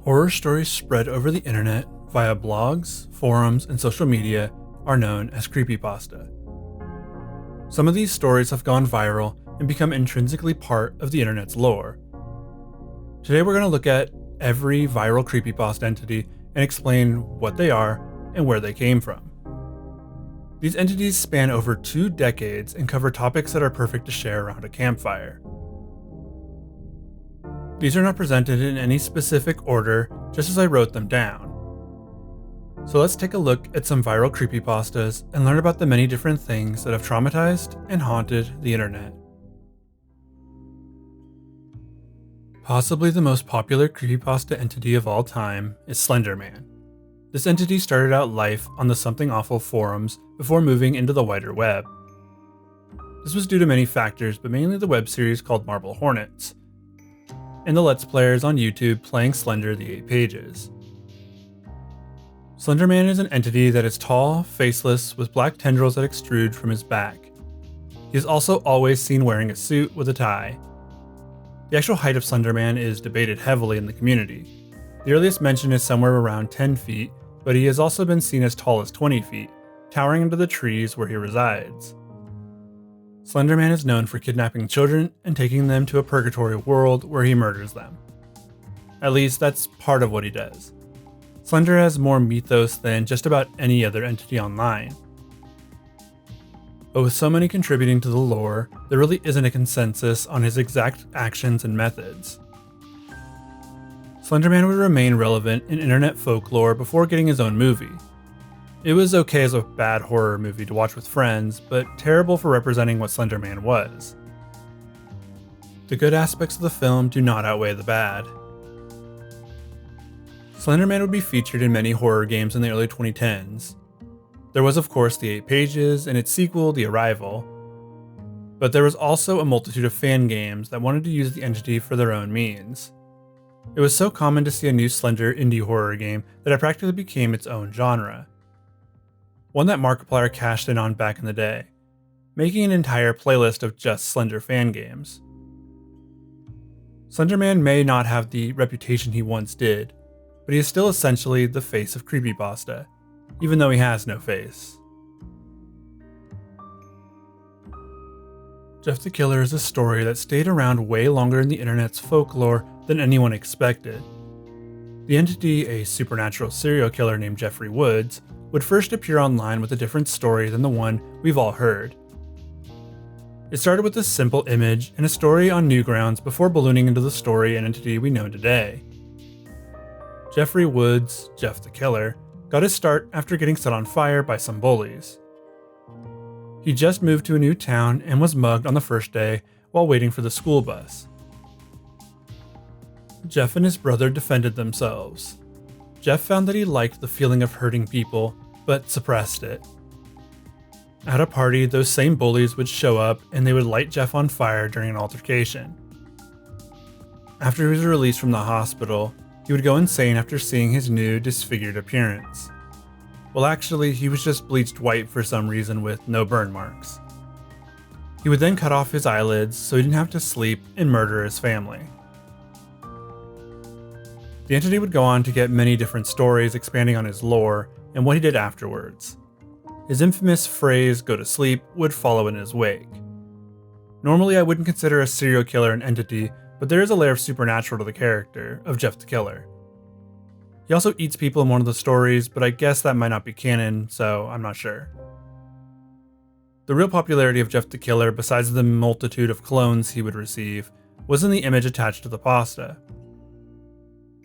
Horror stories spread over the internet via blogs, forums, and social media are known as creepypasta. Some of these stories have gone viral and become intrinsically part of the internet's lore. Today we're going to look at every viral creepypasta entity and explain what they are and where they came from. These entities span over 2 decades and cover topics that are perfect to share around a campfire. These are not presented in any specific order, just as I wrote them down. So let's take a look at some viral creepypastas and learn about the many different things that have traumatized and haunted the internet. Possibly the most popular creepypasta entity of all time is Slender Man. This entity started out life on the Something Awful forums before moving into the wider web. This was due to many factors, but mainly the web series called Marble Hornets, and the Let's Players on YouTube playing Slender the 8 Pages. Slender Man is an entity that is tall, faceless, with black tendrils that extrude from his back. He is also always seen wearing a suit with a tie. The actual height of Slender Man is debated heavily in the community. The earliest mention is somewhere around 10 feet, but he has also been seen as tall as 20 feet, towering into the trees where he resides. Slender Man is known for kidnapping children and taking them to a purgatory world where he murders them. At least that's part of what he does. Slender has more mythos than just about any other entity online. But with so many contributing to the lore, there really isn't a consensus on his exact actions and methods. Slender Man would remain relevant in internet folklore before getting his own movie. It was okay as a bad horror movie to watch with friends, but terrible for representing what Slender Man was. The good aspects of the film do not outweigh the bad. Slender Man would be featured in many horror games in the early 2010s. There was of course the 8 Pages and its sequel, The Arrival, but there was also a multitude of fan games that wanted to use the entity for their own means. It was so common to see a new Slender indie horror game that it practically became its own genre. One that Markiplier cashed in on back in the day, making an entire playlist of just Slender fan games. Slender Man may not have the reputation he once did, but he is still essentially the face of creepypasta, even though he has no face. Jeff the Killer is a story that stayed around way longer in the internet's folklore than anyone expected. The entity, a supernatural serial killer named Jeffrey Woods, would first appear online with a different story than the one we've all heard. It started with a simple image and a story on Newgrounds before ballooning into the story and entity we know today. Jeffrey Woods, Jeff the Killer, got his start after getting set on fire by some bullies. He just moved to a new town and was mugged on the first day while waiting for the school bus. Jeff and his brother defended themselves. Jeff found that he liked the feeling of hurting people, but suppressed it. At a party, those same bullies would show up and they would light Jeff on fire during an altercation. After he was released from the hospital, he would go insane after seeing his new, disfigured appearance. Well, actually, he was just bleached white for some reason with no burn marks. He would then cut off his eyelids so he didn't have to sleep and murder his family. The entity would go on to get many different stories expanding on his lore and what he did afterwards. His infamous phrase, "go to sleep," would follow in his wake. Normally I wouldn't consider a serial killer an entity, but there is a layer of supernatural to the character of Jeff the Killer. He also eats people in one of the stories, but I guess that might not be canon, so I'm not sure. The real popularity of Jeff the Killer, besides the multitude of clones he would receive, was in the image attached to the pasta.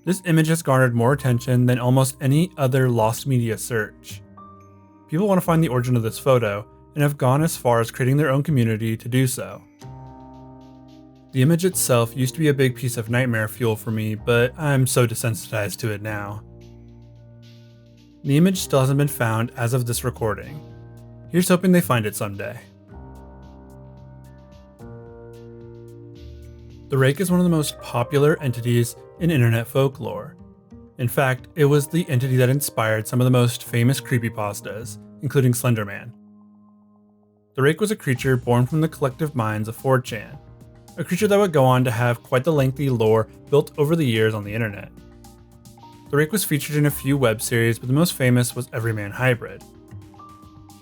This image has garnered more attention than almost any other lost media search. People want to find the origin of this photo, and have gone as far as creating their own community to do so. The image itself used to be a big piece of nightmare fuel for me, but I'm so desensitized to it now. The image still hasn't been found as of this recording. Here's hoping they find it someday. The Rake is one of the most popular entities in internet folklore. In fact, it was the entity that inspired some of the most famous creepypastas, including Slender Man. The Rake was a creature born from the collective minds of 4chan, a creature that would go on to have quite the lengthy lore built over the years on the internet. The Rake was featured in a few web series, but the most famous was EveryManHybrid.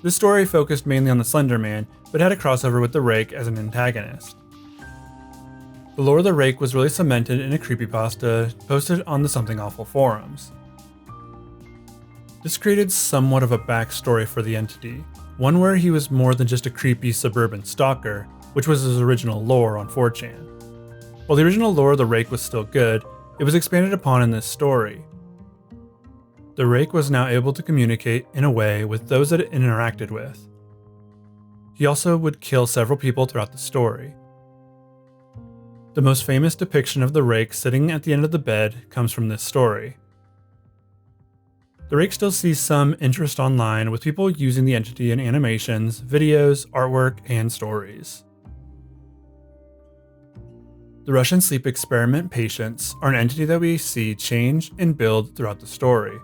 This story focused mainly on the Slender Man, but had a crossover with the Rake as an antagonist. The lore of the Rake was really cemented in a creepypasta posted on the Something Awful forums. This created somewhat of a backstory for the entity, one where he was more than just a creepy suburban stalker, which was his original lore on 4chan. While the original lore of the Rake was still good, it was expanded upon in this story. The Rake was now able to communicate in a way with those that it interacted with. He also would kill several people throughout the story. The most famous depiction of the Rake sitting at the end of the bed comes from this story. The Rake still sees some interest online, with people using the entity in animations, videos, artwork, and stories. The Russian sleep experiment patients are an entity that we see change and build throughout the story.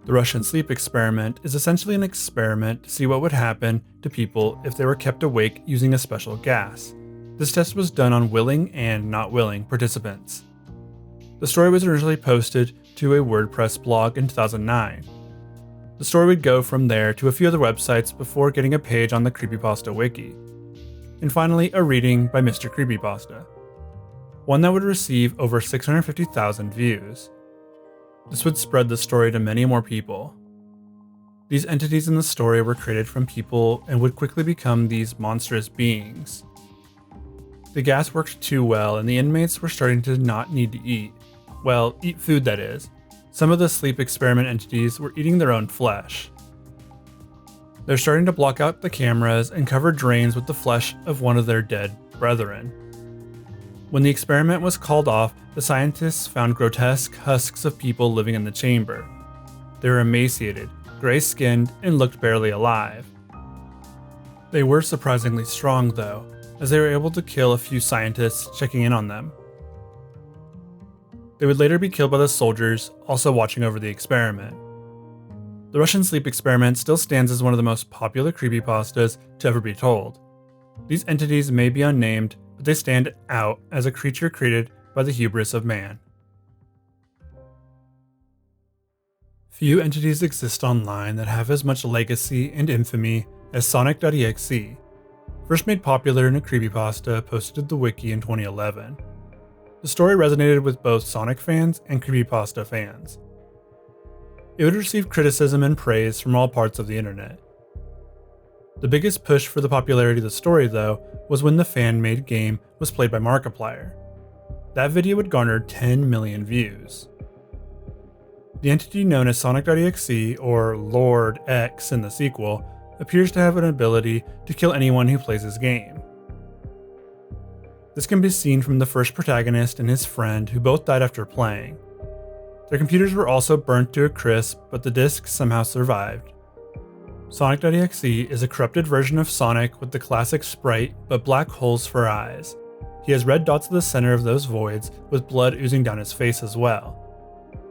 The Russian sleep experiment is essentially an experiment to see what would happen to people if they were kept awake using a special gas. This test was done on willing and not willing participants. The story was originally posted to a WordPress blog in 2009. The story would go from there to a few other websites before getting a page on the Creepypasta wiki. And finally, a reading by Mr. Creepypasta, one that would receive over 650,000 views. This would spread the story to many more people. These entities in the story were created from people and would quickly become these monstrous beings. The gas worked too well, and the inmates were starting to not need to eat. Well, eat food, that is. Some of the sleep experiment entities were eating their own flesh. They're starting to block out the cameras and cover drains with the flesh of one of their dead brethren. When the experiment was called off, the scientists found grotesque husks of people living in the chamber. They were emaciated, gray-skinned, and looked barely alive. They were surprisingly strong, though, as they were able to kill a few scientists checking in on them. They would later be killed by the soldiers, also watching over the experiment. The Russian sleep experiment still stands as one of the most popular creepypastas to ever be told. These entities may be unnamed, but they stand out as a creature created by the hubris of man. Few entities exist online that have as much legacy and infamy as Sonic.exe, first made popular in a creepypasta posted to the wiki in 2011. The story resonated with both Sonic fans and creepypasta fans. It would receive criticism and praise from all parts of the internet. The biggest push for the popularity of the story, though, was when the fan-made game was played by Markiplier. That video would garner 10 million views. The entity known as Sonic.exe, or Lord X in the sequel, appears to have an ability to kill anyone who plays his game. This can be seen from the first protagonist and his friend, who both died after playing. Their computers were also burnt to a crisp, but the discs somehow survived. Sonic.exe is a corrupted version of Sonic with the classic sprite, but black holes for eyes. He has red dots at the center of those voids, with blood oozing down his face as well.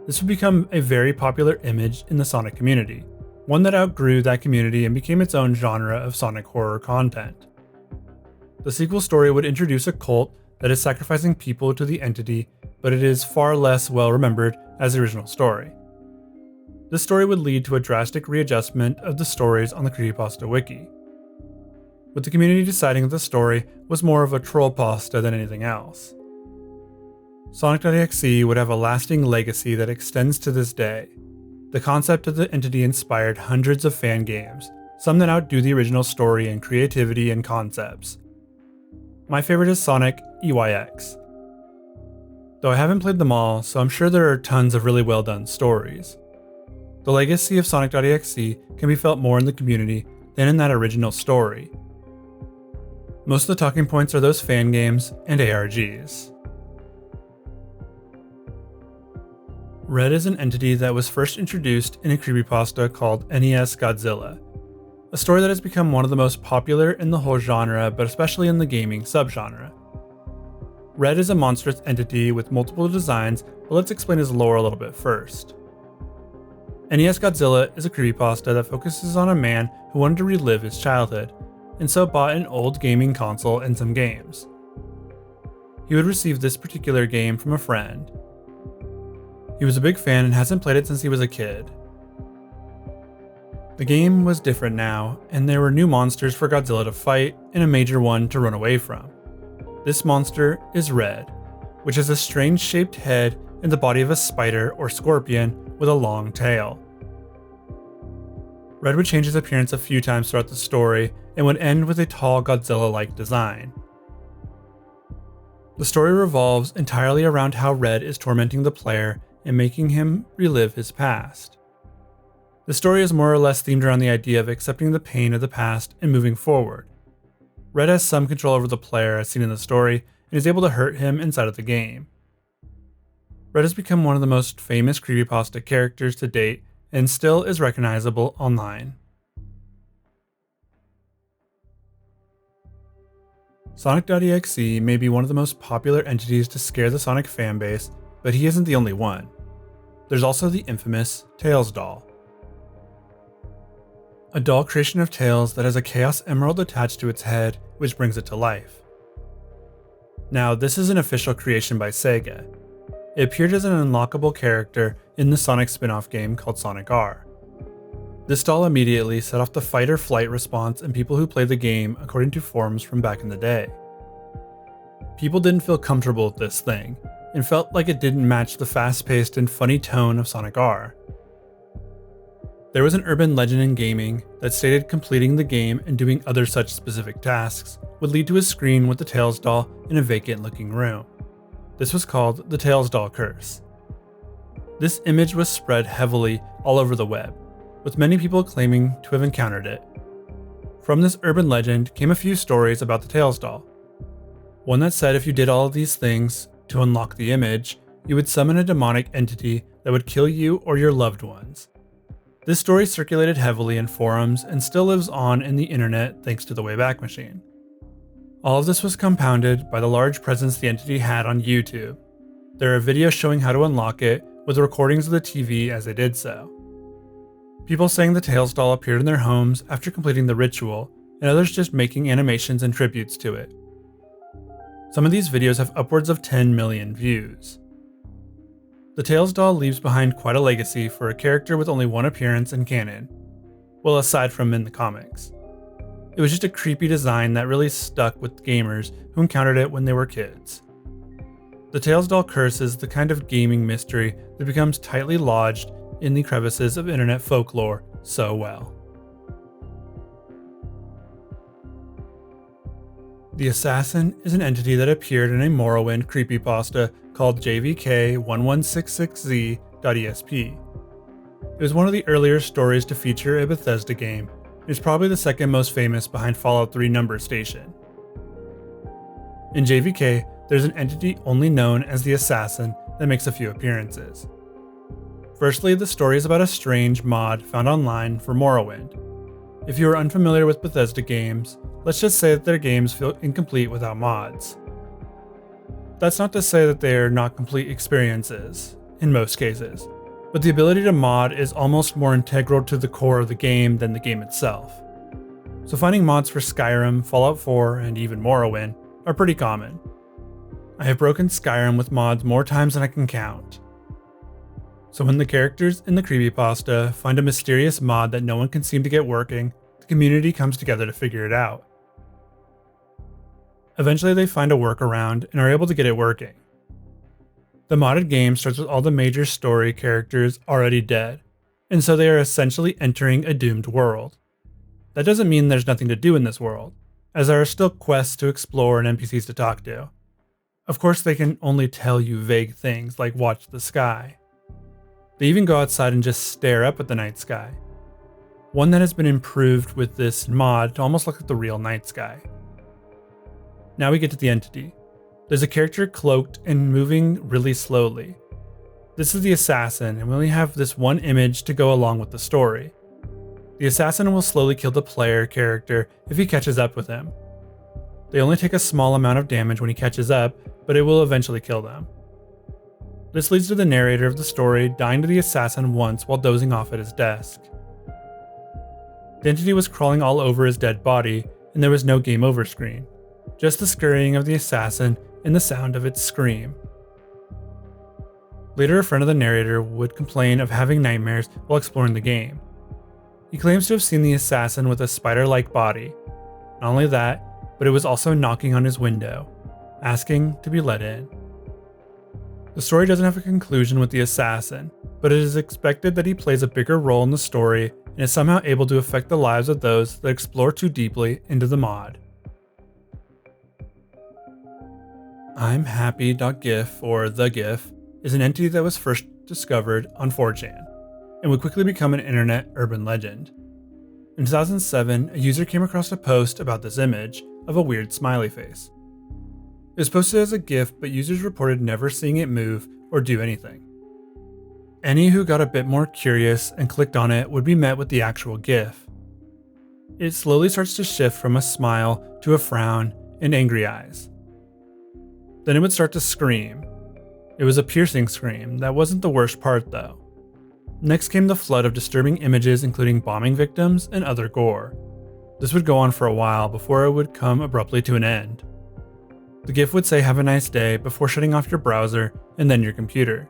This would become a very popular image in the Sonic community, one that outgrew that community and became its own genre of Sonic horror content. The sequel story would introduce a cult that is sacrificing people to the entity, but it is far less well remembered as the original story. This story would lead to a drastic readjustment of the stories on the Creepypasta wiki, with the community deciding that the story was more of a troll pasta than anything else. Sonic.exe would have a lasting legacy that extends to this day. The concept of the entity inspired hundreds of fan games, some that outdo the original story in creativity and concepts. My favorite is Sonic.exe. Though I haven't played them all, so I'm sure there are tons of really well done stories. The legacy of Sonic.exe can be felt more in the community than in that original story. Most of the talking points are those fan games and ARGs. Red is an entity that was first introduced in a creepypasta called NES Godzilla, a story that has become one of the most popular in the whole genre, but especially in the gaming subgenre. Red is a monstrous entity with multiple designs, but let's explain his lore a little bit first. NES Godzilla is a creepypasta that focuses on a man who wanted to relive his childhood, and so bought an old gaming console and some games. He would receive this particular game from a friend. He He was a big fan and hasn't played it since he was a kid. The game was different now, and there were new monsters for Godzilla to fight and a major one to run away from. This monster is Red, which is a strange shaped head and the body of a spider or scorpion with a long tail. Red would change his appearance a few times throughout the story and would end with a tall Godzilla-like design. The story revolves entirely around how Red is tormenting the player and making him relive his past. The story is more or less themed around the idea of accepting the pain of the past and moving forward. Red has some control over the player as seen in the story and is able to hurt him inside of the game. Red has become one of the most famous creepypasta characters to date and still is recognizable online. Sonic.exe may be one of the most popular entities to scare the Sonic fanbase, but he isn't the only one. There's also the infamous Tails doll. A doll creation of Tails that has a Chaos Emerald attached to its head, which brings it to life. Now, this is an official creation by Sega. It appeared as an unlockable character in the Sonic spin-off game called Sonic R. This doll immediately set off the fight or flight response in people who played the game according to forums from back in the day. People didn't feel comfortable with this thing, and felt like it didn't match the fast-paced and funny tone of Sonic R. There was an urban legend in gaming that stated completing the game and doing other such specific tasks would lead to a screen with the Tails doll in a vacant-looking room. This was called the Tails doll curse. This image was spread heavily all over the web, with many people claiming to have encountered it. From this urban legend came a few stories about the Tails doll. One that said if you did all of these things to unlock the image, you would summon a demonic entity that would kill you or your loved ones. This story circulated heavily in forums and still lives on in the internet thanks to the Wayback Machine. All of this was compounded by the large presence the entity had on YouTube. There are videos showing how to unlock it, with recordings of the TV as they did so. People saying the Tails doll appeared in their homes after completing the ritual, and others just making animations and tributes to it. Some of these videos have upwards of 10 million views. The Tails doll leaves behind quite a legacy for a character with only one appearance in canon. Well, aside from in the comics. It was just a creepy design that really stuck with gamers who encountered it when they were kids. The Tails doll curse is the kind of gaming mystery that becomes tightly lodged in the crevices of internet folklore so well. The Assassin is an entity that appeared in a Morrowind creepypasta called JVK1166Z.esp. It was one of the earlier stories to feature a Bethesda game. It is probably the second most famous behind Fallout 3 Number Station. In JVK, there's an entity only known as the Assassin that makes a few appearances. Firstly, the story is about a strange mod found online for Morrowind. If you are unfamiliar with Bethesda games, let's just say that their games feel incomplete without mods. That's not to say that they are not complete experiences, in most cases, but the ability to mod is almost more integral to the core of the game than the game itself. So finding mods for Skyrim, Fallout 4, and even Morrowind are pretty common. I have broken Skyrim with mods more times than I can count. So when the characters in the creepypasta find a mysterious mod that no one can seem to get working, the community comes together to figure it out. Eventually they find a workaround and are able to get it working. The modded game starts with all the major story characters already dead, and so they are essentially entering a doomed world. That doesn't mean there's nothing to do in this world, as there are still quests to explore and NPCs to talk to. Of course they can only tell you vague things like watch the sky. They even go outside and just stare up at the night sky. One that has been improved with this mod to almost look like the real night sky. Now we get to the entity. There's a character cloaked and moving really slowly. This is the Assassin, and we only have this one image to go along with the story. The Assassin will slowly kill the player character if he catches up with him. They only take a small amount of damage when he catches up, but it will eventually kill them. This leads to the narrator of the story dying to the Assassin once while dozing off at his desk. The entity was crawling all over his dead body, and there was no game over screen, just the scurrying of the Assassin and the sound of its scream. Later, a friend of the narrator would complain of having nightmares while exploring the game. He claims to have seen the assassin with a spider-like body. Not only that, but it was also knocking on his window, asking to be let in. The story doesn't have a conclusion with the assassin, but it is expected that he plays a bigger role in the story and is somehow able to affect the lives of those that explore too deeply into the mod. I'm Happy.gif, or the GIF, is an entity that was first discovered on 4chan, and would quickly become an internet urban legend. In 2007, a user came across a post about this image of a weird smiley face. It was posted as a GIF, but users reported never seeing it move or do anything. Any who got a bit more curious and clicked on it would be met with the actual GIF. It slowly starts to shift from a smile to a frown and angry eyes. Then it would start to scream. It was a piercing scream. That wasn't the worst part though. Next came the flood of disturbing images including bombing victims and other gore. This would go on for a while before it would come abruptly to an end. The GIF would say "have a nice day" before shutting off your browser and then your computer.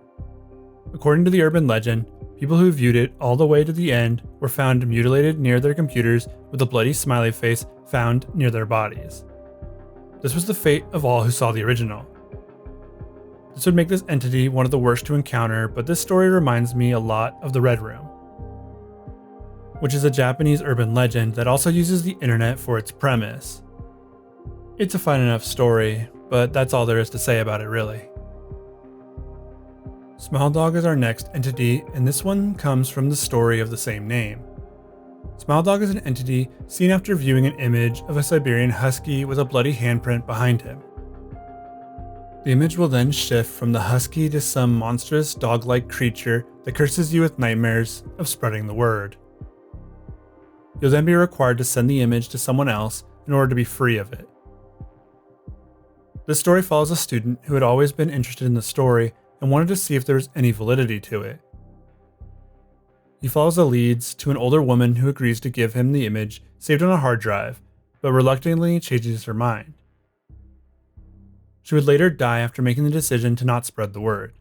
According to the urban legend, people who viewed it all the way to the end were found mutilated near their computers with a bloody smiley face found near their bodies. This was the fate of all who saw the original. This would make this entity one of the worst to encounter, but this story reminds me a lot of the Red Room, which is a Japanese urban legend that also uses the internet for its premise. It's a fine enough story, but that's all there is to say about it really. Smile.Dog is our next entity, and this one comes from the story of the same name. Smile.Dog is an entity seen after viewing an image of a Siberian husky with a bloody handprint behind him. The image will then shift from the husky to some monstrous dog-like creature that curses you with nightmares of spreading the word. You'll then be required to send the image to someone else in order to be free of it. This story follows a student who had always been interested in the story and wanted to see if there was any validity to it. He follows the leads to an older woman who agrees to give him the image saved on a hard drive, but reluctantly changes her mind. She would later die after making the decision to not spread the word.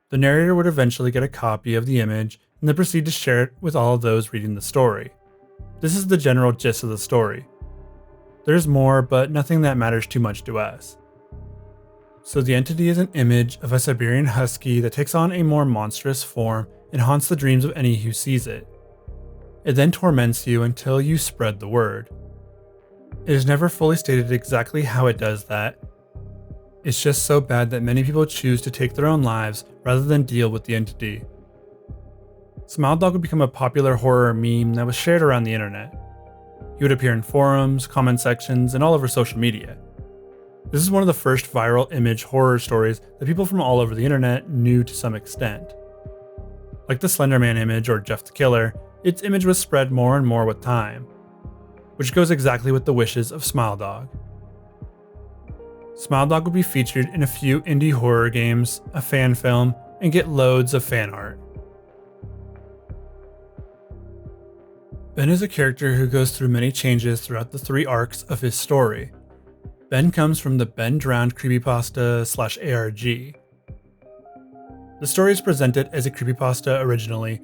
The narrator would eventually get a copy of the image and then proceed to share it with all of those reading the story. This is the general gist of the story. There's more, but nothing that matters too much to us. So the entity is an image of a Siberian husky that takes on a more monstrous form and haunts the dreams of any who sees it. It then torments you until you spread the word. It is never fully stated exactly how it does that. It's just so bad that many people choose to take their own lives rather than deal with the entity. Smile.Dog would become a popular horror meme that was shared around the internet. He would appear in forums, comment sections, and all over social media. This is one of the first viral image horror stories that people from all over the internet knew to some extent. Like the Slender Man image or Jeff the Killer, its image was spread more and more with time, which goes exactly with the wishes of Smile.Dog. Smile.Dog would be featured in a few indie horror games, a fan film, and get loads of fan art. Ben is a character who goes through many changes throughout the 3 arcs of his story. Ben comes from the Ben Drowned Creepypasta / ARG. The story is presented as a creepypasta originally,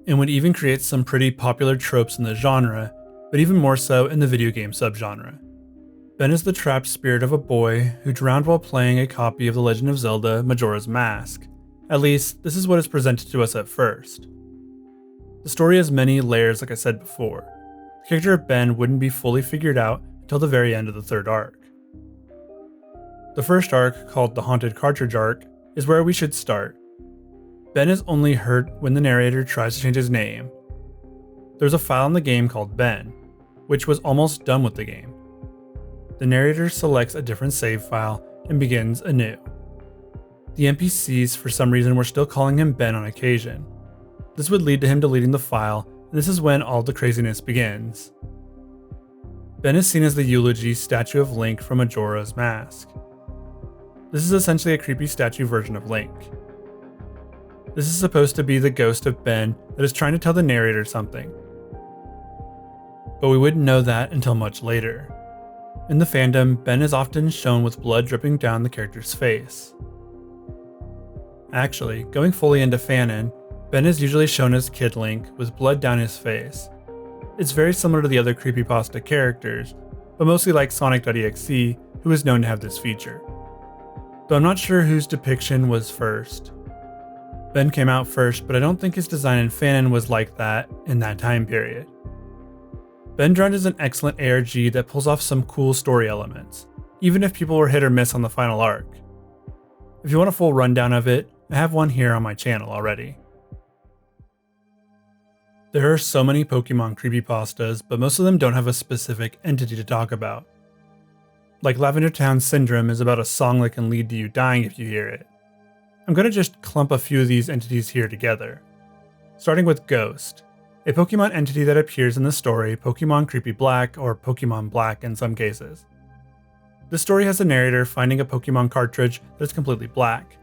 and would even create some pretty popular tropes in the genre, but even more so in the video game subgenre. Ben is the trapped spirit of a boy who drowned while playing a copy of The Legend of Zelda Majora's Mask. At least, this is what is presented to us at first. The story has many layers like I said before. The character of Ben wouldn't be fully figured out until the very end of the 3rd arc. The first arc, called the Haunted Cartridge arc, is where we should start. Ben is only hurt when the narrator tries to change his name. There's a file in the game called Ben, which was almost done with the game. The narrator selects a different save file and begins anew. The NPCs for some reason were still calling him Ben on occasion. This would lead to him deleting the file, and this is when all the craziness begins. Ben is seen as the eulogy statue of Link from Majora's Mask. This is essentially a creepy statue version of Link. This is supposed to be the ghost of Ben that is trying to tell the narrator something. But we wouldn't know that until much later. In the fandom, Ben is often shown with blood dripping down the character's face. Actually, going fully into fanon, Ben is usually shown as Kid Link with blood down his face. It's very similar to the other Creepypasta characters, but mostly like Sonic.exe, who is known to have this feature. Though I'm not sure whose depiction was first. Ben came out first, but I don't think his design in fanon was like that in that time period. Ben Drund is an excellent ARG that pulls off some cool story elements, even if people were hit or miss on the final arc. If you want a full rundown of it, I have one here on my channel already. There are so many Pokemon creepypastas, but most of them don't have a specific entity to talk about. Like Lavender Town Syndrome is about a song that can lead to you dying if you hear it. I'm going to just clump a few of these entities here together. Starting with Ghost, a Pokemon entity that appears in the story Pokemon Creepy Black or Pokemon Black in some cases. This story has a narrator finding a Pokemon cartridge that is completely black.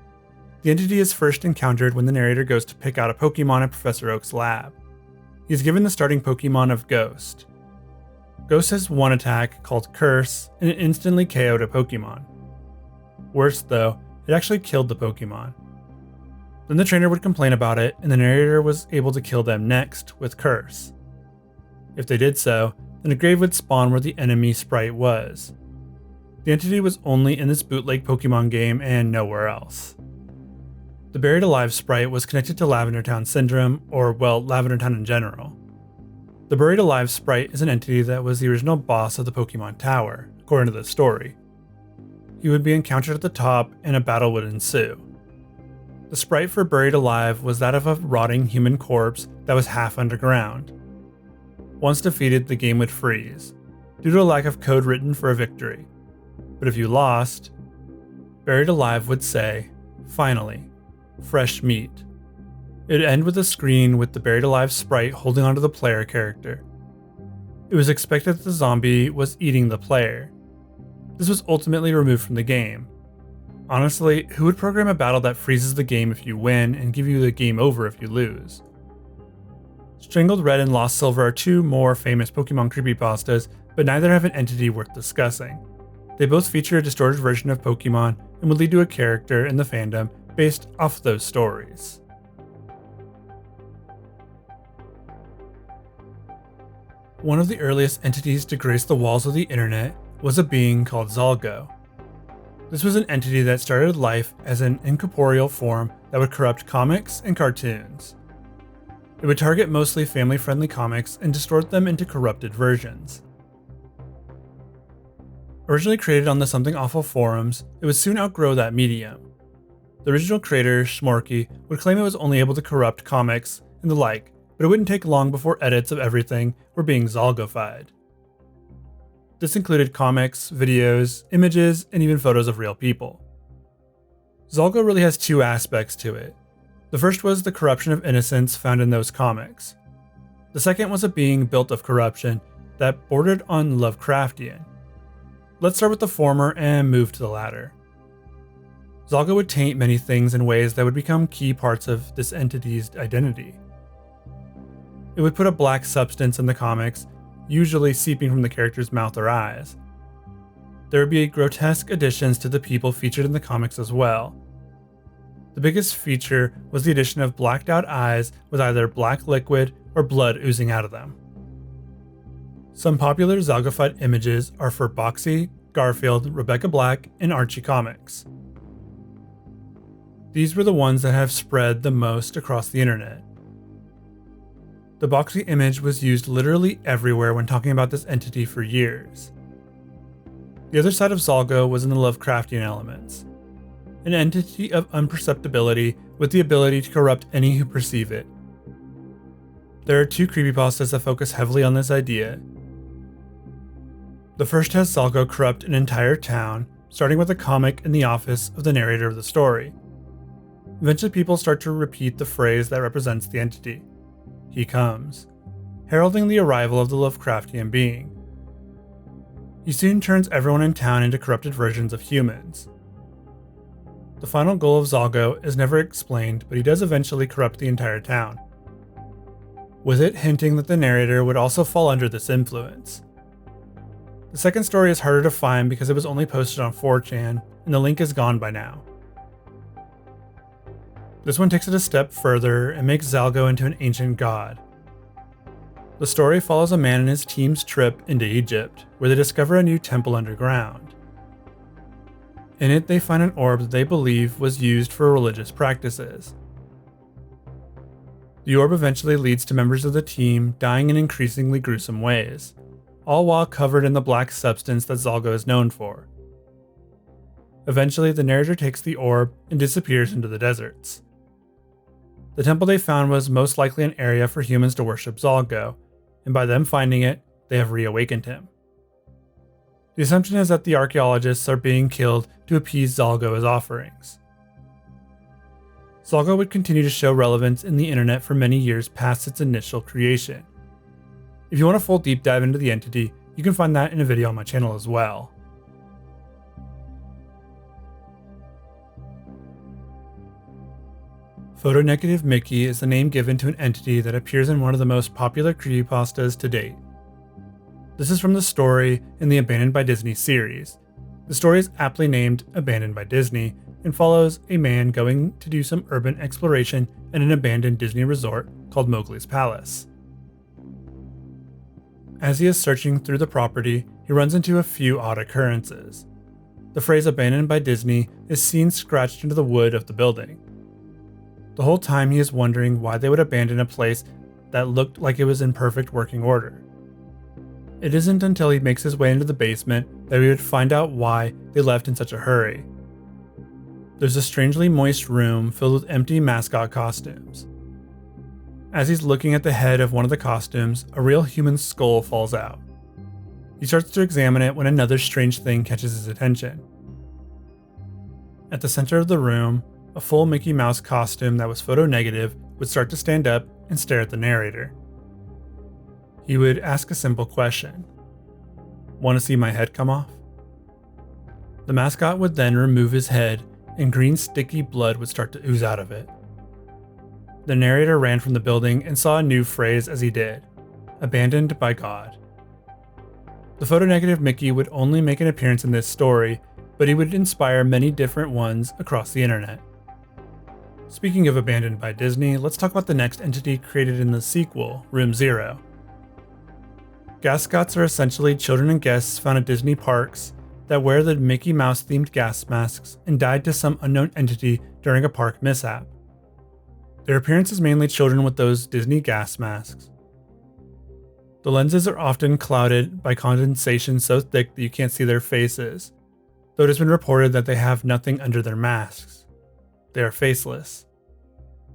The entity is first encountered when the narrator goes to pick out a Pokemon in Professor Oak's lab. He is given the starting Pokemon of Ghost. Ghost has one attack called Curse, and it instantly KO'd a Pokemon. Worse though, it actually killed the Pokemon. Then the trainer would complain about it, and the narrator was able to kill them next with Curse. If they did so, then a grave would spawn where the enemy sprite was. The entity was only in this bootleg Pokemon game and nowhere else. The Buried Alive sprite was connected to Lavender Town Syndrome, or well, Lavender Town in general. The Buried Alive sprite is an entity that was the original boss of the Pokemon Tower, according to the story. He would be encountered at the top and a battle would ensue. The sprite for Buried Alive was that of a rotting human corpse that was half underground. Once defeated, the game would freeze, due to a lack of code written for a victory. But if you lost, Buried Alive would say, "Finally, fresh meat." It would end with a screen with the Buried Alive sprite holding onto the player character. It was expected that the zombie was eating the player. This was ultimately removed from the game. Honestly, who would program a battle that freezes the game if you win and give you the game over if you lose? Strangled Red and Lost Silver are two more famous Pokemon creepypastas, but neither have an entity worth discussing. They both feature a distorted version of Pokemon and would lead to a character in the fandom based off those stories. One of the earliest entities to grace the walls of the internet was a being called ZALGO. This was an entity that started life as an incorporeal form that would corrupt comics and cartoons. It would target mostly family-friendly comics and distort them into corrupted versions. Originally created on the Something Awful forums, it would soon outgrow that medium. The original creator, Shmorky, would claim it was only able to corrupt comics and the like, but it wouldn't take long before edits of everything were being ZALGofied. This included comics, videos, images, and even photos of real people. ZALGO really has two aspects to it. The first was the corruption of innocence found in those comics. The second was a being built of corruption that bordered on Lovecraftian. Let's start with the former and move to the latter. ZALGO would taint many things in ways that would become key parts of this entity's identity. It would put a black substance in the comics, usually seeping from the character's mouth or eyes. There would be grotesque additions to the people featured in the comics as well. The biggest feature was the addition of blacked out eyes with either black liquid or blood oozing out of them. Some popular ZALGofied images are for Boxy, Garfield, Rebecca Black, and Archie comics. These were the ones that have spread the most across the internet. The Boxy image was used literally everywhere when talking about this entity for years. The other side of ZALGO was in the Lovecraftian elements, an entity of unperceptibility with the ability to corrupt any who perceive it. There are two creepypastas that focus heavily on this idea. The first has ZALGO corrupt an entire town, starting with a comic in the office of the narrator of the story. Eventually people start to repeat the phrase that represents the entity. He comes, heralding the arrival of the Lovecraftian being. He soon turns everyone in town into corrupted versions of humans. The final goal of ZALGO is never explained, but he does eventually corrupt the entire town, with it hinting that the narrator would also fall under this influence. The second story is harder to find because it was only posted on 4chan, and the link is gone by now. This one takes it a step further and makes ZALGO into an ancient god. The story follows a man and his team's trip into Egypt, where they discover a new temple underground. In it, they find an orb that they believe was used for religious practices. The orb eventually leads to members of the team dying in increasingly gruesome ways, all while covered in the black substance that ZALGO is known for. Eventually, the narrator takes the orb and disappears into the deserts. The temple they found was most likely an area for humans to worship ZALGO, and by them finding it, they have reawakened him. The assumption is that the archaeologists are being killed to appease ZALGO as offerings. ZALGO would continue to show relevance in the internet for many years past its initial creation. If you want a full deep dive into the entity, you can find that in a video on my channel as well. Photonegative Mickey is the name given to an entity that appears in one of the most popular creepypastas to date. This is from the story in the Abandoned by Disney series. The story is aptly named Abandoned by Disney and follows a man going to do some urban exploration at an abandoned Disney resort called Mowgli's Palace. As he is searching through the property, he runs into a few odd occurrences. The phrase Abandoned by Disney is seen scratched into the wood of the building. The whole time he is wondering why they would abandon a place that looked like it was in perfect working order. It isn't until he makes his way into the basement that we would find out why they left in such a hurry. There's a strangely moist room filled with empty mascot costumes. As he's looking at the head of one of the costumes, a real human skull falls out. He starts to examine it when another strange thing catches his attention. At the center of the room, a full Mickey Mouse costume that was photonegative would start to stand up and stare at the narrator. He would ask a simple question. "Want to see my head come off?" The mascot would then remove his head and green sticky blood would start to ooze out of it. The narrator ran from the building and saw a new phrase as he did: abandoned by God. The photonegative Mickey would only make an appearance in this story, but he would inspire many different ones across the internet. Speaking of Abandoned by Disney, let's talk about the next entity created in the sequel, Room Zero. Gascots are essentially children and guests found at Disney parks that wear the Mickey Mouse themed gas masks and died to some unknown entity during a park mishap. Their appearance is mainly children with those Disney gas masks. The lenses are often clouded by condensation so thick that you can't see their faces, though it has been reported that they have nothing under their masks. They are faceless.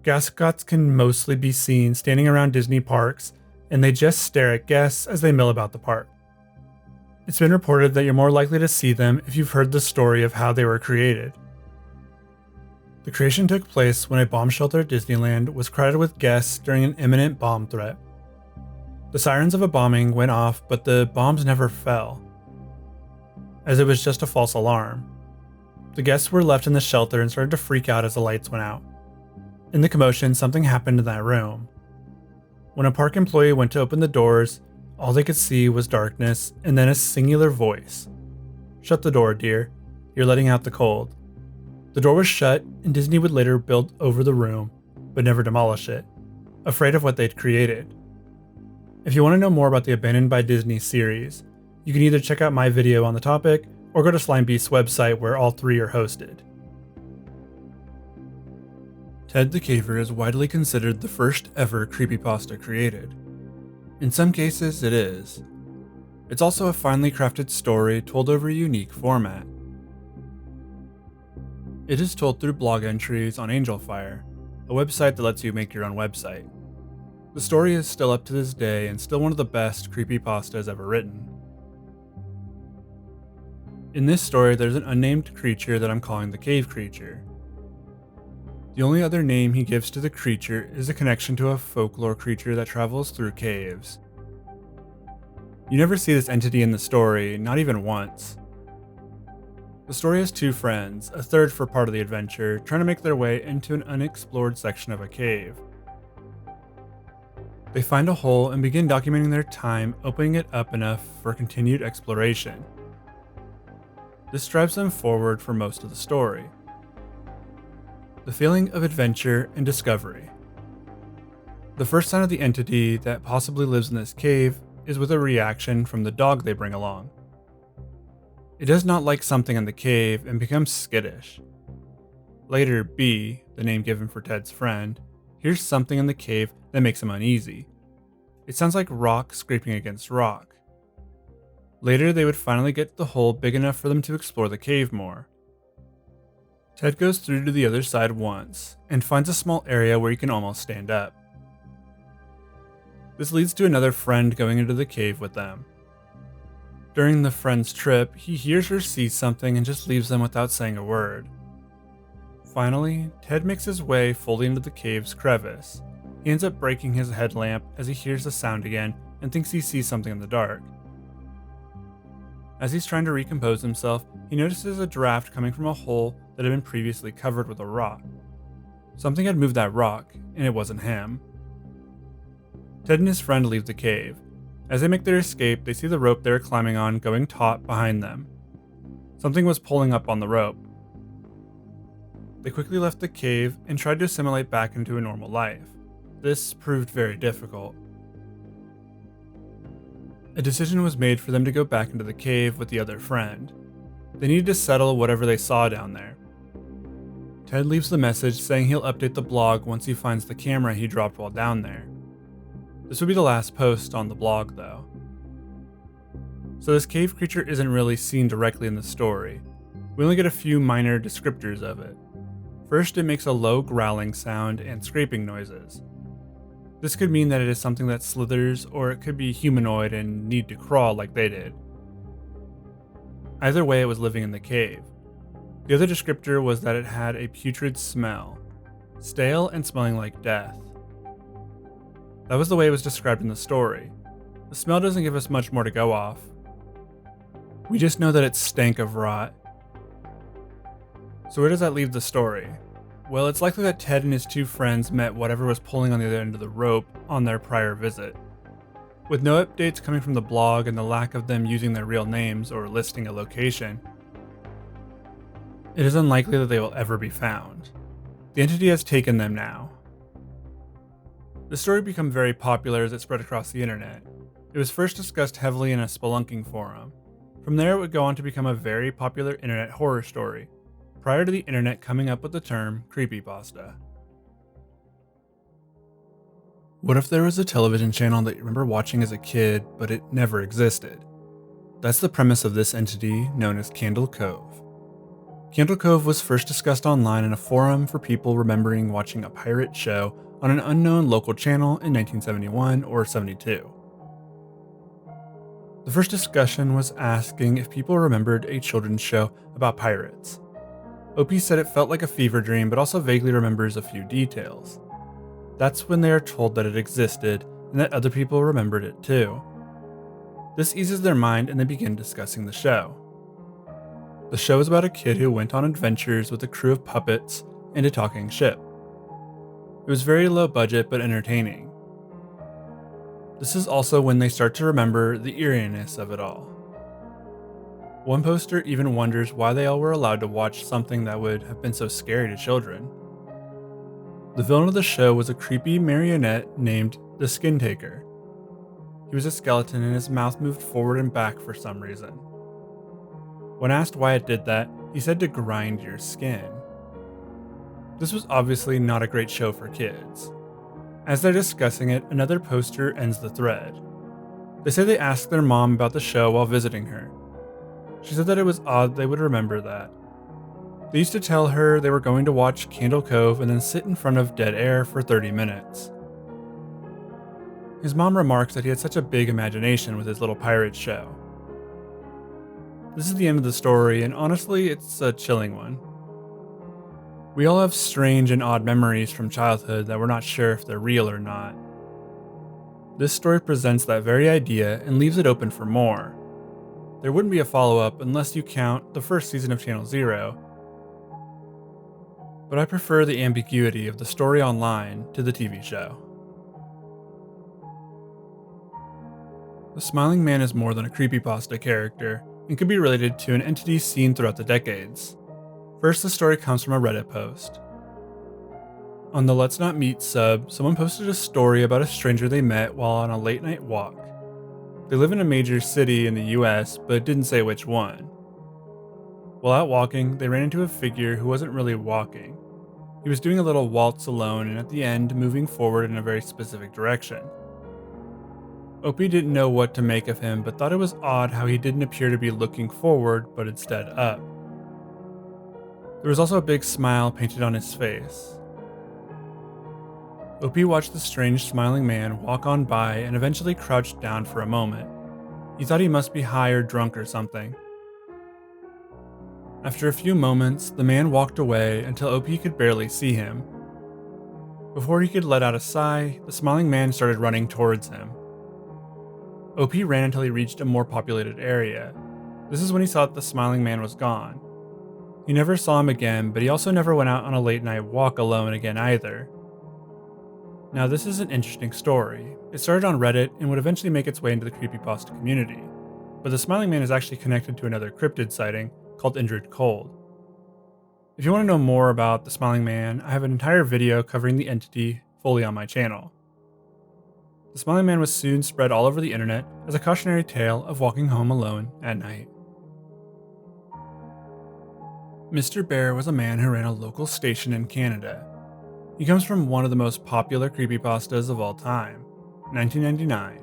Gascots can mostly be seen standing around Disney parks, and they just stare at guests as they mill about the park. It's been reported that you're more likely to see them if you've heard the story of how they were created. The creation took place when a bomb shelter at Disneyland was crowded with guests during an imminent bomb threat. The sirens of a bombing went off, but the bombs never fell, as it was just a false alarm. The guests were left in the shelter and started to freak out as the lights went out. In the commotion, something happened in that room. When a park employee went to open the doors, all they could see was darkness and then a singular voice. "Shut the door, dear. You're letting out the cold." The door was shut, and Disney would later build over the room, but never demolish it, afraid of what they'd created. If you want to know more about the Abandoned by Disney series, you can either check out my video on the topic or go to Slimebeast's website where all three are hosted. Ted the Caver is widely considered the first ever creepypasta created. In some cases, it is. It's also a finely crafted story told over a unique format. It is told through blog entries on Angelfire, a website that lets you make your own website. The story is still up to this day and still one of the best creepypastas ever written. In this story, there's an unnamed creature that I'm calling the Cave Creature. The only other name he gives to the creature is a connection to a folklore creature that travels through caves. You never see this entity in the story, not even once. The story has two friends, a third for part of the adventure, trying to make their way into an unexplored section of a cave. They find a hole and begin documenting their time opening it up enough for continued exploration. This drives them forward for most of the story. The feeling of adventure and discovery. The first sign of the entity that possibly lives in this cave is with a reaction from the dog they bring along. It does not like something in the cave and becomes skittish. Later, B, the name given for Ted's friend, hears something in the cave that makes him uneasy. It sounds like rock scraping against rock. Later, they would finally get to the hole big enough for them to explore the cave more. Ted goes through to the other side once, and finds a small area where he can almost stand up. This leads to another friend going into the cave with them. During the friend's trip, he hears her see something and just leaves them without saying a word. Finally, Ted makes his way fully into the cave's crevice. He ends up breaking his headlamp as he hears the sound again and thinks he sees something in the dark. As he's trying to recompose himself, he notices a draft coming from a hole that had been previously covered with a rock. Something had moved that rock, and it wasn't him. Ted and his friend leave the cave. As they make their escape, they see the rope they were climbing on going taut behind them. Something was pulling up on the rope. They quickly left the cave and tried to assimilate back into a normal life. This proved very difficult. A decision was made for them to go back into the cave with the other friend. They needed to settle whatever they saw down there. Ted leaves the message saying he'll update the blog once he finds the camera he dropped while down there. This would be the last post on the blog, though. So this cave creature isn't really seen directly in the story. We only get a few minor descriptors of it. First, it makes a low growling sound and scraping noises. This could mean that it is something that slithers, or it could be humanoid and need to crawl like they did. Either way, it was living in the cave. The other descriptor was that it had a putrid smell, stale and smelling like death. That was the way it was described in the story. The smell doesn't give us much more to go off. We just know that it stank of rot. So where does that leave the story? Well, it's likely that Ted and his two friends met whatever was pulling on the other end of the rope on their prior visit. With no updates coming from the blog and the lack of them using their real names or listing a location, it is unlikely that they will ever be found. The entity has taken them now. The story became very popular as it spread across the internet. It was first discussed heavily in a spelunking forum. From there, it would go on to become a very popular internet horror story, prior to the internet coming up with the term creepypasta. What if there was a television channel that you remember watching as a kid, but it never existed? That's the premise of this entity known as Candle Cove. Candle Cove was first discussed online in a forum for people remembering watching a pirate show on an unknown local channel in 1971 or 72. The first discussion was asking if people remembered a children's show about pirates. OP said it felt like a fever dream, but also vaguely remembers a few details. That's when they are told that it existed, and that other people remembered it too. This eases their mind and they begin discussing the show. The show is about a kid who went on adventures with a crew of puppets and a talking ship. It was very low budget but entertaining. This is also when they start to remember the eeriness of it all. One poster even wonders why they all were allowed to watch something that would have been so scary to children. The villain of the show was a creepy marionette named the Skin Taker. He was a skeleton and his mouth moved forward and back for some reason. When asked why it did that, he said to grind your skin. This was obviously not a great show for kids. As they're discussing it, another poster ends the thread. They say they asked their mom about the show while visiting her. She said that it was odd they would remember that. They used to tell her they were going to watch Candle Cove and then sit in front of dead air for 30 minutes. His mom remarks that he had such a big imagination with his little pirate show. This is the end of the story, and honestly, it's a chilling one. We all have strange and odd memories from childhood that we're not sure if they're real or not. This story presents that very idea and leaves it open for more. There wouldn't be a follow-up unless you count the first season of Channel Zero, but I prefer the ambiguity of the story online to the TV show. The Smiling Man is more than a creepypasta character and could be related to an entity seen throughout the decades. First, the story comes from a Reddit post. On the Let's Not Meet sub, someone posted a story about a stranger they met while on a late night walk. They live in a major city in the US, but didn't say which one. While out walking, they ran into a figure who wasn't really walking. He was doing a little waltz alone and at the end moving forward in a very specific direction. Opie didn't know what to make of him, but thought it was odd how he didn't appear to be looking forward, but instead up. There was also a big smile painted on his face. Opie watched the strange smiling man walk on by and eventually crouched down for a moment. He thought he must be high or drunk or something. After a few moments, the man walked away until Opie could barely see him. Before he could let out a sigh, the smiling man started running towards him. Opie ran until he reached a more populated area. This is when he saw that the smiling man was gone. He never saw him again, but he also never went out on a late night walk alone again either. Now this is an interesting story. It started on Reddit and would eventually make its way into the Creepypasta community, but the smiling man is actually connected to another cryptid sighting called Injured Cold. If you want to know more about the smiling man, I have an entire video covering the entity fully on my channel. The smiling man was soon spread all over the internet as a cautionary tale of walking home alone at night. Mr. Bear was a man who ran a local station in Canada. He comes from one of the most popular creepypastas of all time, 1999.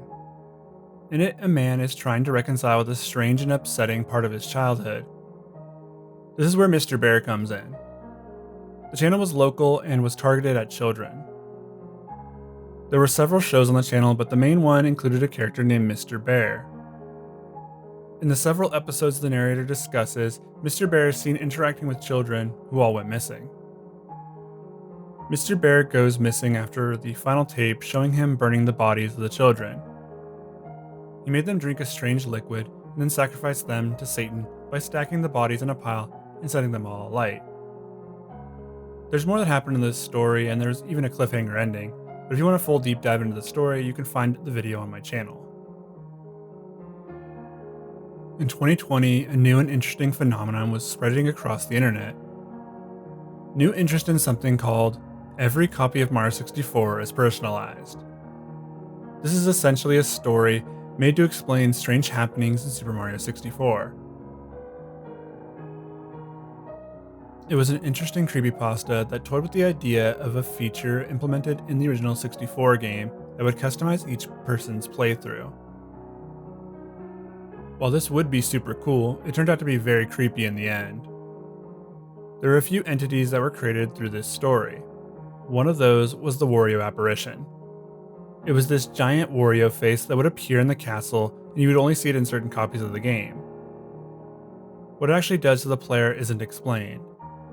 In it, a man is trying to reconcile with a strange and upsetting part of his childhood. This is where Mr. Bear comes in. The channel was local and was targeted at children. There were several shows on the channel, but the main one included a character named Mr. Bear. In the several episodes the narrator discusses, Mr. Bear is seen interacting with children who all went missing. Mr. Bear goes missing after the final tape showing him burning the bodies of the children. He made them drink a strange liquid and then sacrificed them to Satan by stacking the bodies in a pile and setting them all alight. There's more that happened in this story, and there's even a cliffhanger ending, but if you want a full deep dive into the story, you can find the video on my channel. In 2020, a new and interesting phenomenon was spreading across the internet. New interest in something called every copy of Mario 64 is personalized. This is essentially a story made to explain strange happenings in Super Mario 64. It was an interesting creepypasta that toyed with the idea of a feature implemented in the original 64 game that would customize each person's playthrough. While this would be super cool, it turned out to be very creepy in the end. There are a few entities that were created through this story. One of those was the Wario apparition. It was this giant Wario face that would appear in the castle, and you would only see it in certain copies of the game. What it actually does to the player isn't explained,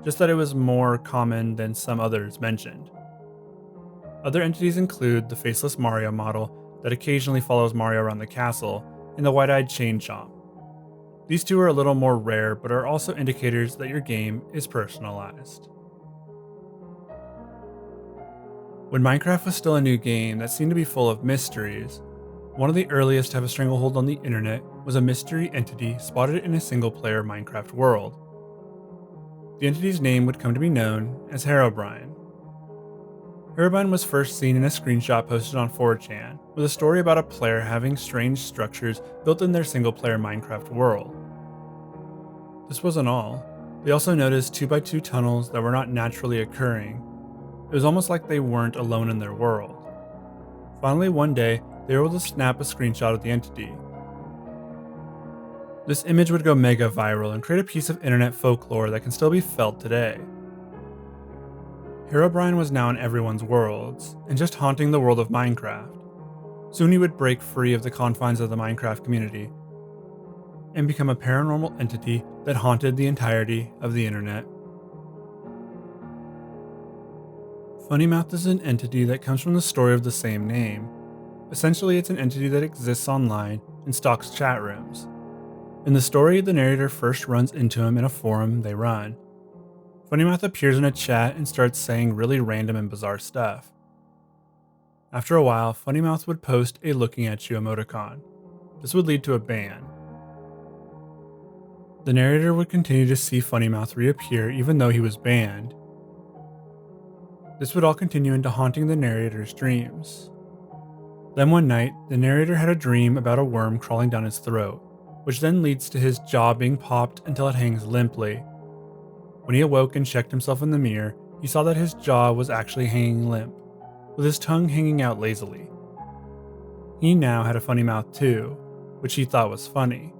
just that it was more common than some others mentioned. Other entities include the faceless Mario model that occasionally follows Mario around the castle, and the wide-eyed Chain Chomp. These two are a little more rare, but are also indicators that your game is personalized. When Minecraft was still a new game that seemed to be full of mysteries, one of the earliest to have a stranglehold on the internet was a mystery entity spotted in a single-player Minecraft world. The entity's name would come to be known as Herobrine. Herobrine was first seen in a screenshot posted on 4chan, with a story about a player having strange structures built in their single-player Minecraft world. This wasn't all. They also noticed 2x2 tunnels that were not naturally occurring. It was almost like they weren't alone in their world. Finally, one day, they were able to snap a screenshot of the entity. This image would go mega viral and create a piece of internet folklore that can still be felt today. Herobrine was now in everyone's worlds, and just haunting the world of Minecraft. Soon he would break free of the confines of the Minecraft community and become a paranormal entity that haunted the entirety of the internet. Funnymouth is an entity that comes from the story of the same name. Essentially, it's an entity that exists online and stalks chat rooms. In the story, the narrator first runs into him in a forum they run. Funnymouth appears in a chat and starts saying really random and bizarre stuff. After a while, Funnymouth would post a looking at you emoticon. This would lead to a ban. The narrator would continue to see Funnymouth reappear even though he was banned. This would all continue into haunting the narrator's dreams. Then one night, the narrator had a dream about a worm crawling down his throat, which then leads to his jaw being popped until it hangs limply. When he awoke and checked himself in the mirror, he saw that his jaw was actually hanging limp, with his tongue hanging out lazily. He now had a funny mouth too, which he thought was funny.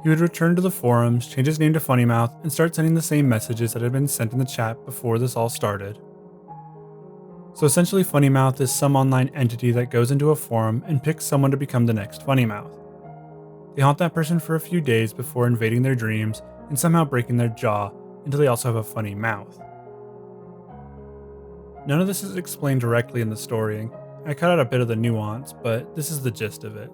He would return to the forums, change his name to Funnymouth, and start sending the same messages that had been sent in the chat before this all started. So essentially, Funnymouth is some online entity that goes into a forum and picks someone to become the next Funnymouth. They haunt that person for a few days before invading their dreams and somehow breaking their jaw until they also have a funny mouth. None of this is explained directly in the story, and I cut out a bit of the nuance, but this is the gist of it.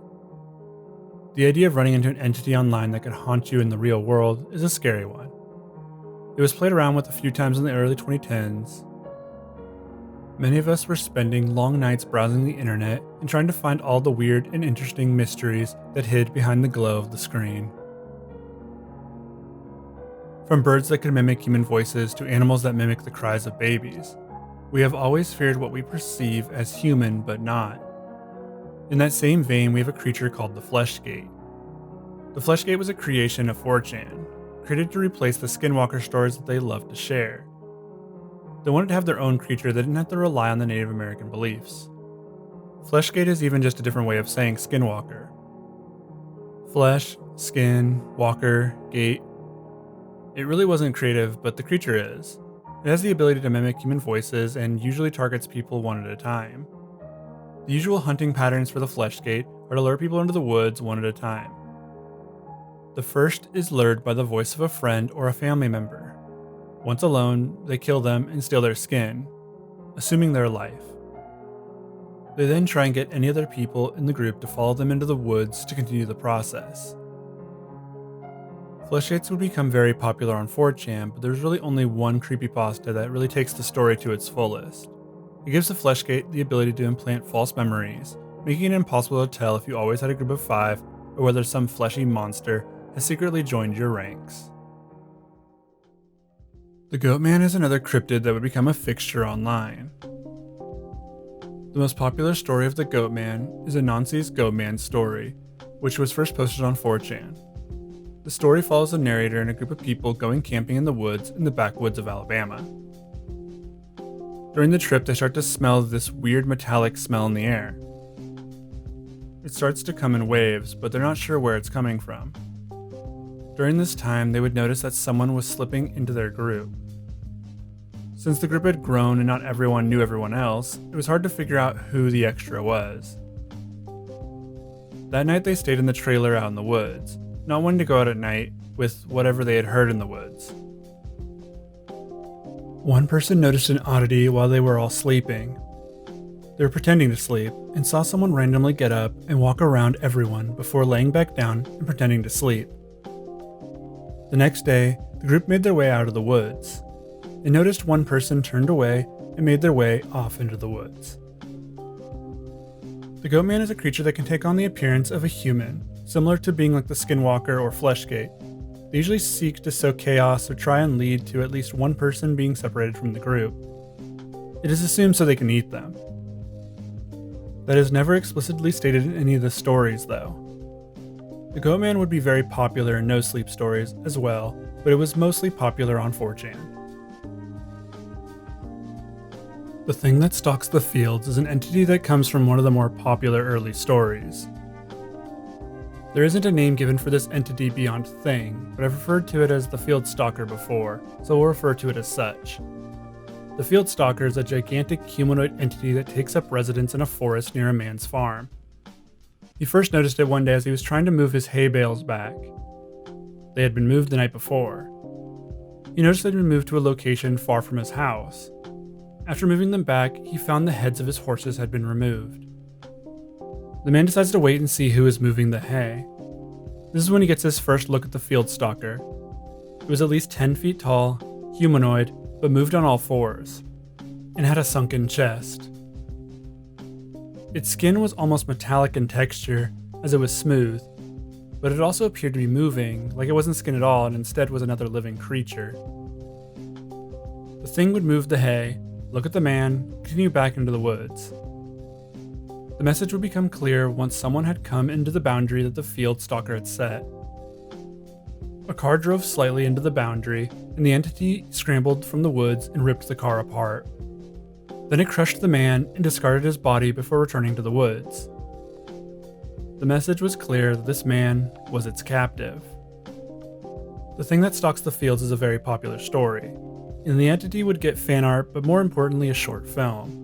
The idea of running into an entity online that could haunt you in the real world is a scary one. It was played around with a few times in the early 2010s. Many of us were spending long nights browsing the internet and trying to find all the weird and interesting mysteries that hid behind the glow of the screen. From birds that could mimic human voices to animals that mimic the cries of babies, we have always feared what we perceive as human but not. In that same vein, we have a creature called the Fleshgait. The Fleshgait was a creation of 4chan, created to replace the Skinwalker stories that they loved to share. They wanted to have their own creature that didn't have to rely on the Native American beliefs. Fleshgait is even just a different way of saying Skinwalker. Flesh, skin, walker, gate. It really wasn't creative, but the creature is. It has the ability to mimic human voices and usually targets people one at a time. The usual hunting patterns for the Fleshgait are to lure people into the woods one at a time. The first is lured by the voice of a friend or a family member. Once alone, they kill them and steal their skin, assuming their life. They then try and get any other people in the group to follow them into the woods to continue the process. Fleshgaits would become very popular on 4chan, but there's really only one creepypasta that really takes the story to its fullest. It gives the Fleshgait the ability to implant false memories, making it impossible to tell if you always had a group of 5 or whether some fleshy monster has secretly joined your ranks. The Goatman is another cryptid that would become a fixture online. The most popular story of the Goatman is Anansi's Goatman story, which was first posted on 4chan. The story follows the narrator and a group of people going camping in the woods in the backwoods of Alabama. During the trip, they start to smell this weird metallic smell in the air. It starts to come in waves, but they're not sure where it's coming from. During this time, they would notice that someone was slipping into their group. Since the group had grown and not everyone knew everyone else, it was hard to figure out who the extra was. That night they stayed in the trailer out in the woods, not wanting to go out at night with whatever they had heard in the woods. One person noticed an oddity while they were all sleeping. They were pretending to sleep and saw someone randomly get up and walk around everyone before laying back down and pretending to sleep. The next day, the group made their way out of the woods. They noticed one person turned away and made their way off into the woods. The Goatman is a creature that can take on the appearance of a human, similar to being like the Skinwalker or Fleshgait. They usually seek to sow chaos or try and lead to at least one person being separated from the group. It is assumed so they can eat them. That is never explicitly stated in any of the stories, though. The Goatman would be very popular in no-sleep stories as well, but it was mostly popular on 4chan. The thing that stalks the fields is an entity that comes from one of the more popular early stories. There isn't a name given for this entity beyond Thing, but I've referred to it as the Field Stalker before, so we'll refer to it as such. The Field Stalker is a gigantic humanoid entity that takes up residence in a forest near a man's farm. He first noticed it one day as he was trying to move his hay bales back. They had been moved the night before. He noticed they'd been moved to a location far from his house. After moving them back, he found the heads of his horses had been removed. The man decides to wait and see who is moving the hay. This is when he gets his first look at the Field Stalker. It was at least 10 feet tall, humanoid, but moved on all fours, and had a sunken chest. Its skin was almost metallic in texture, as it was smooth, but it also appeared to be moving, like it wasn't skin at all and instead was another living creature. The thing would move the hay, look at the man, continue back into the woods. The message would become clear once someone had come into the boundary that the Field Stalker had set. A car drove slightly into the boundary, and the entity scrambled from the woods and ripped the car apart. Then it crushed the man and discarded his body before returning to the woods. The message was clear that this man was its captive. The Thing That Stalks the Fields is a very popular story, and the entity would get fan art, but more importantly a short film.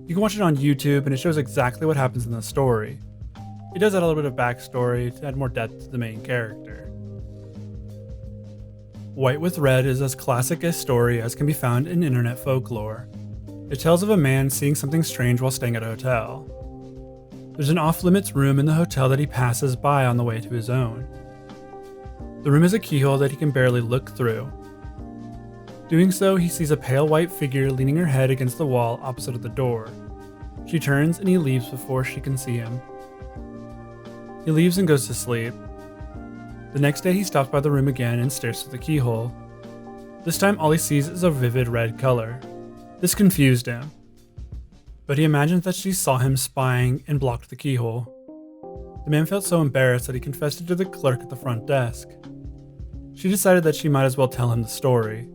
You can watch it on YouTube and it shows exactly what happens in the story. It does add a little bit of backstory to add more depth to the main character. White with Red is as classic a story as can be found in internet folklore. It tells of a man seeing something strange while staying at a hotel. There's an off-limits room in the hotel that he passes by on the way to his own. The room has a keyhole that he can barely look through. Doing so, he sees a pale white figure leaning her head against the wall opposite of the door. She turns and he leaves before she can see him. He leaves and goes to sleep. The next day he stops by the room again and stares through the keyhole. This time all he sees is a vivid red color. This confused him, but he imagines that she saw him spying and blocked the keyhole. The man felt so embarrassed that he confessed it to the clerk at the front desk. She decided that she might as well tell him the story.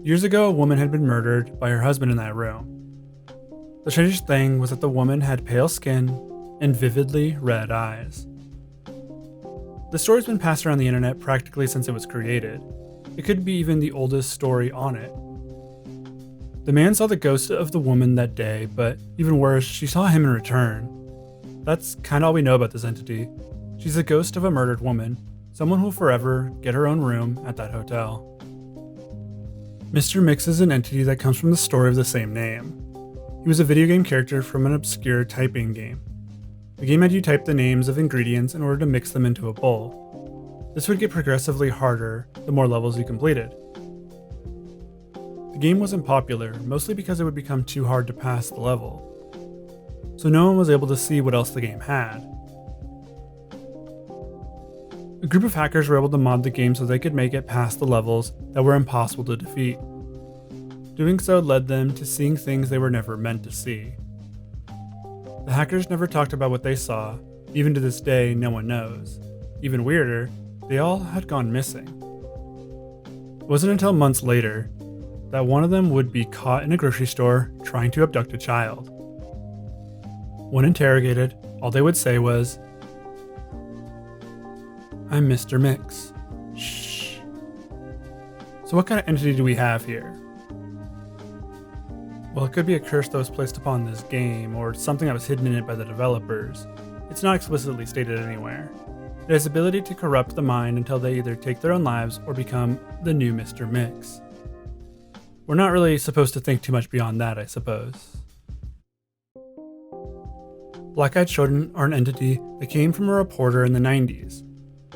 Years ago, a woman had been murdered by her husband in that room. The strangest thing was that the woman had pale skin and vividly red eyes. The story's been passed around the internet practically since it was created. It could be even the oldest story on it. The man saw the ghost of the woman that day, but even worse, she saw him in return. That's kinda all we know about this entity. She's the ghost of a murdered woman, someone who will forever get her own room at that hotel. Mr. Mix is an entity that comes from the story of the same name. He was a video game character from an obscure typing game. The game had you type the names of ingredients in order to mix them into a bowl. This would get progressively harder the more levels you completed. The game wasn't popular, mostly because it would become too hard to pass the level, so no one was able to see what else the game had. A group of hackers were able to mod the game so they could make it past the levels that were impossible to defeat. Doing so led them to seeing things they were never meant to see. The hackers never talked about what they saw. Even to this day, no one knows. Even weirder, they all had gone missing. It wasn't until months later that one of them would be caught in a grocery store trying to abduct a child. When interrogated, all they would say was, "I'm Mr. Mix. Shh." So what kind of entity do we have here? Well, it could be a curse that was placed upon this game, or something that was hidden in it by the developers. It's not explicitly stated anywhere. It has the ability to corrupt the mind until they either take their own lives or become the new Mr. Mix. We're not really supposed to think too much beyond that, I suppose. Black-eyed children are an entity that came from a reporter in the 90s.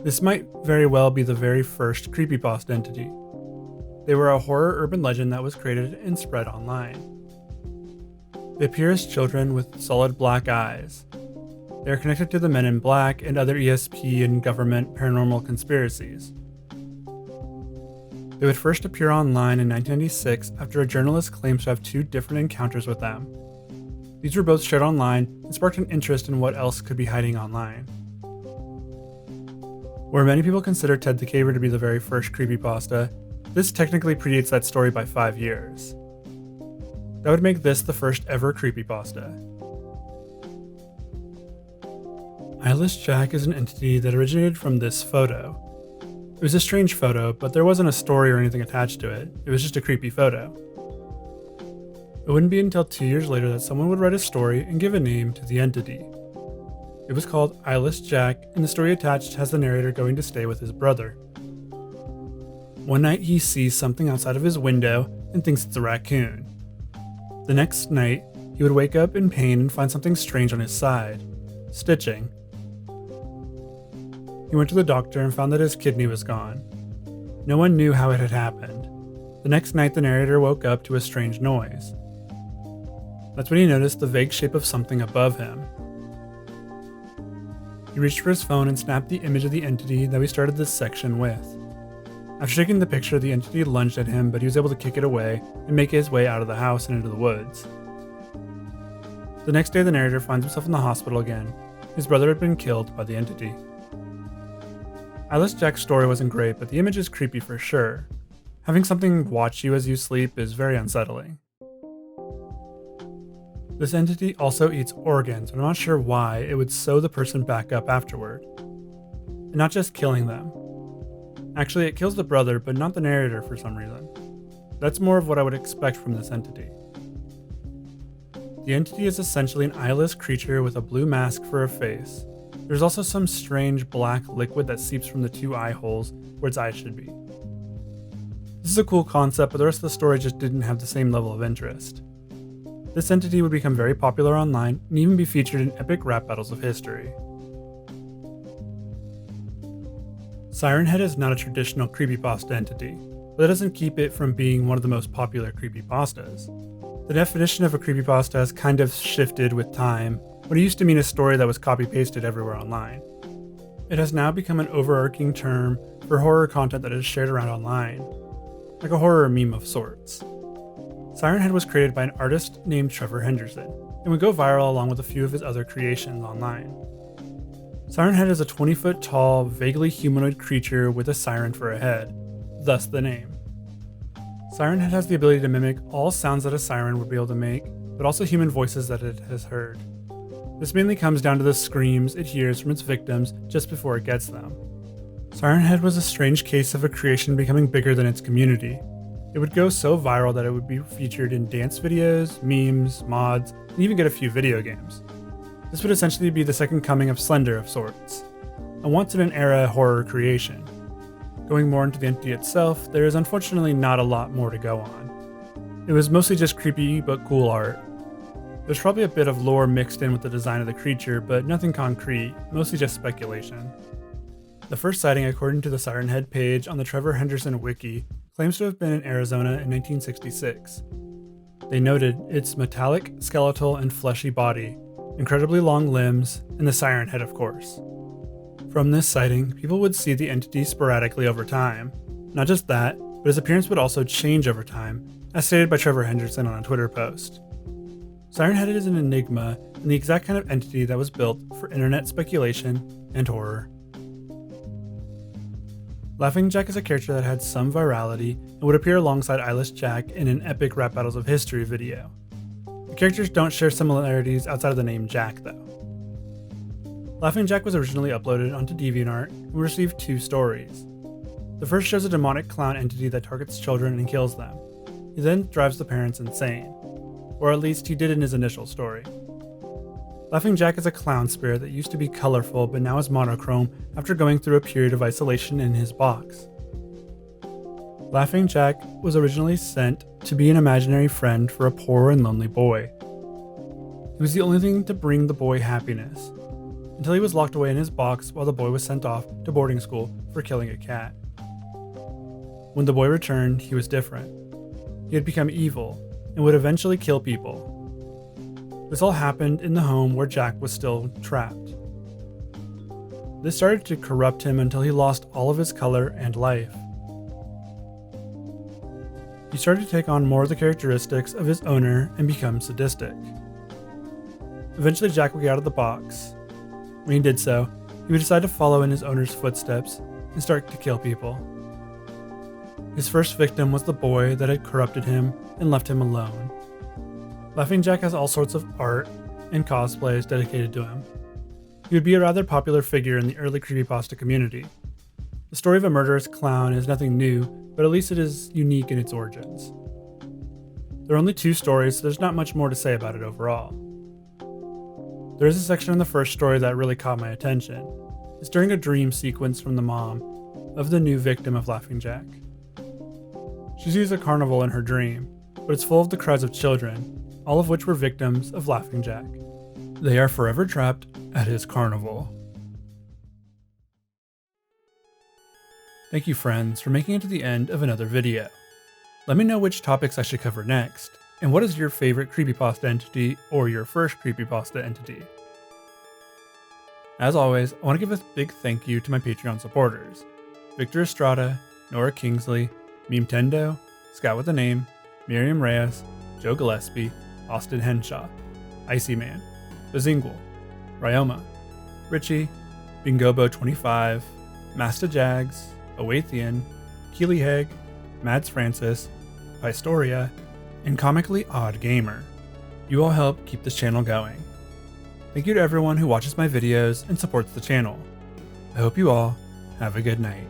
This might very well be the very first creepypasta entity. They were a horror urban legend that was created and spread online. They appear as children with solid black eyes. They are connected to the Men in Black and other ESP and government paranormal conspiracies. They would first appear online in 1996 after a journalist claims to have 2 different encounters with them. These were both shared online and sparked an interest in what else could be hiding online. Where many people consider Ted the Caver to be the very first creepypasta, this technically predates that story by 5 years. That would make this the first ever creepypasta. Eyeless Jack is an entity that originated from this photo. It was a strange photo, but there wasn't a story or anything attached to it. It was just a creepy photo. It wouldn't be until 2 years later that someone would write a story and give a name to the entity. It was called Eyeless Jack, and the story attached has the narrator going to stay with his brother. One night he sees something outside of his window and thinks it's a raccoon. The next night, he would wake up in pain and find something strange on his side, stitching. He went to the doctor and found that his kidney was gone. No one knew how it had happened. The next night, the narrator woke up to a strange noise. That's when he noticed the vague shape of something above him. He reached for his phone and snapped the image of the entity that we started this section with. After taking the picture, the entity lunged at him, but he was able to kick it away and make his way out of the house and into the woods. The next day, the narrator finds himself in the hospital again. His brother had been killed by the entity. Eyeless Jack's story wasn't great, but the image is creepy for sure. Having something watch you as you sleep is very unsettling. This entity also eats organs, but I'm not sure why it would sew the person back up afterward. And not just killing them. Actually, it kills the brother, but not the narrator for some reason. That's more of what I would expect from this entity. The entity is essentially an eyeless creature with a blue mask for a face. There's also some strange black liquid that seeps from the two eye holes where its eyes should be. This is a cool concept, but the rest of the story just didn't have the same level of interest. This entity would become very popular online and even be featured in epic rap battles of history. Siren Head is not a traditional creepypasta entity, but that doesn't keep it from being one of the most popular creepypastas. The definition of a creepypasta has kind of shifted with time, when it used to mean a story that was copy-pasted everywhere online. It has now become an overarching term for horror content that is shared around online, like a horror meme of sorts. Siren Head was created by an artist named Trevor Henderson, and would go viral along with a few of his other creations online. Siren Head is a 20-foot tall, vaguely humanoid creature with a siren for a head, thus the name. Siren Head has the ability to mimic all sounds that a siren would be able to make, but also human voices that it has heard. This mainly comes down to the screams it hears from its victims just before it gets them. Siren Head was a strange case of a creation becoming bigger than its community. It would go so viral that it would be featured in dance videos, memes, mods, and even get a few video games. This would essentially be the second coming of Slender of sorts, a once-in-an-era horror creation. Going more into the entity itself, there is unfortunately not a lot more to go on. It was mostly just creepy but cool art. There's probably a bit of lore mixed in with the design of the creature, but nothing concrete, mostly just speculation. The first sighting, according to the Siren Head page on the Trevor Henderson wiki, claims to have been in Arizona in 1966. They noted its metallic, skeletal, and fleshy body, incredibly long limbs, and the Siren Head, of course. From this sighting, people would see the entity sporadically over time. Not just that, but his appearance would also change over time, as stated by Trevor Henderson on a Twitter post. Siren Head is an enigma and the exact kind of entity that was built for internet speculation and horror. Laughing Jack is a character that had some virality and would appear alongside Eyeless Jack in an epic rap battles of history video. The characters don't share similarities outside of the name Jack, though. Laughing Jack was originally uploaded onto DeviantArt and received 2 stories. The first shows a demonic clown entity that targets children and kills them. He then drives the parents insane, or at least he did in his initial story. Laughing Jack is a clown spirit that used to be colorful but now is monochrome after going through a period of isolation in his box. Laughing Jack was originally sent to be an imaginary friend for a poor and lonely boy. He was the only thing to bring the boy happiness, until he was locked away in his box while the boy was sent off to boarding school for killing a cat. When the boy returned, he was different. He had become evil and would eventually kill people. This all happened in the home where Jack was still trapped. This started to corrupt him until he lost all of his color and life. He started to take on more of the characteristics of his owner and become sadistic. Eventually Jack would get out of the box. When he did so, he would decide to follow in his owner's footsteps and start to kill people. His first victim was the boy that had corrupted him and left him alone. Laughing Jack has all sorts of art and cosplays dedicated to him. He would be a rather popular figure in the early creepypasta community. The story of a murderous clown is nothing new, but at least it is unique in its origins. There are only 2 stories, so there's not much more to say about it overall. There is a section in the first story that really caught my attention. It's during a dream sequence from the mom of the new victim of Laughing Jack. She sees a carnival in her dream, but it's full of the cries of children, all of which were victims of Laughing Jack. They are forever trapped at his carnival. Thank you, friends, for making it to the end of another video. Let me know which topics I should cover next, and what is your favorite creepypasta entity or your first creepypasta entity? As always, I want to give a big thank you to my Patreon supporters: Victor Estrada, Nora Kingsley, Memtendo, Scout with a Name, Miriam Reyes, Joe Gillespie, Austin Henshaw, Icy Man, Bazingul, Ryoma, Richie, Bingobo25, Master Jags, Awathian, Keely Heg, Mads Francis, Pystoria, and Comically Odd Gamer. You all help keep this channel going. Thank you to everyone who watches my videos and supports the channel. I hope you all have a good night.